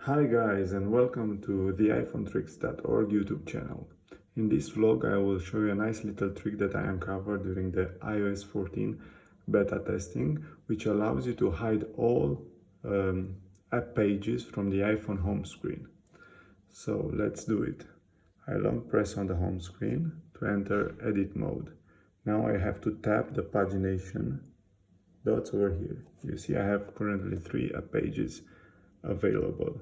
Hi guys, and welcome to the iPhonetricks.org YouTube channel. In this vlog I will show you a nice little trick that I uncovered during the iOS 14 beta testing, which allows you to hide all app pages from the iPhone home screen. So let's do it. I long press on the home screen to enter edit mode. Now I have to tap the pagination dots over here. You see I have currently 3 app pages available.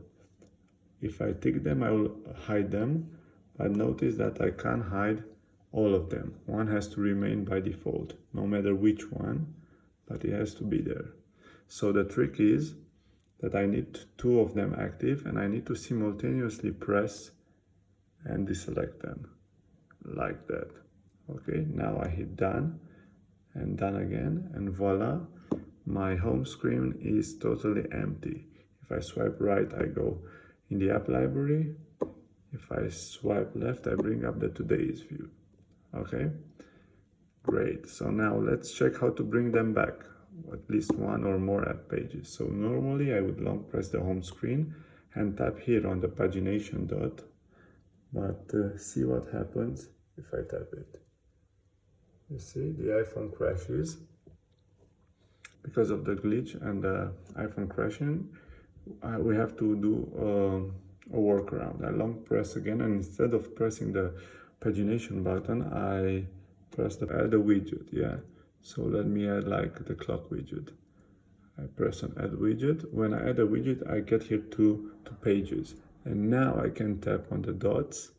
If I tick them, I will hide them, but notice that I can't hide all of them. One has to remain by default, no matter which one, but it has to be there. So the trick is that I need 2 of them active, and I need to simultaneously press and deselect them, like that. Okay, now I hit done, and done again, and voila, my home screen is totally empty. If I swipe right, I go in the app library. If I swipe left, I bring up the today's view. Okay, great. So now let's check how to bring them back, at least one or more app pages. So normally I would long press the home screen and tap here on the pagination dot, but see what happens if I tap it. You see the iPhone crashes because of the glitch and the iPhone crashing. We have to do a workaround. I long press again, and instead of pressing the pagination button, I press the add a widget. Yeah, so let me add like the clock widget. I press on add widget. When I add a widget, I get here two pages, and now I can tap on the dots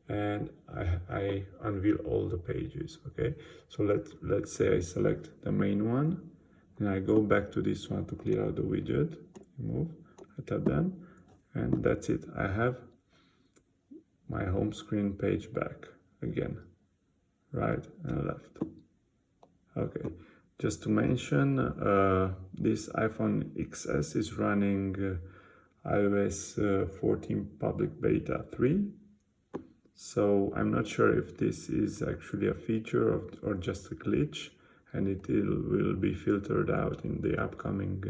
and I unveil all the pages. Okay, so let's say I select the main one, and I go back to this one to clear out the widget. Remove. I tap them, and that's it. I have my home screen page back again, right and left. Okay, just to mention, this iPhone XS is running iOS 14 public beta 3. So I'm not sure if this is actually a feature or just a glitch, and it will be filtered out in the upcoming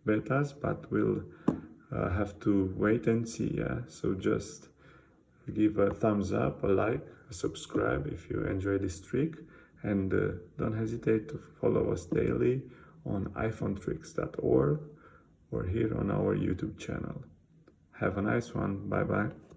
betas, but we'll have to wait and see. Yeah, so just give a thumbs up, a like, a subscribe if you enjoy this trick, and don't hesitate to follow us daily on iPhonetricks.org or here on our YouTube channel. Have a nice one. Bye bye.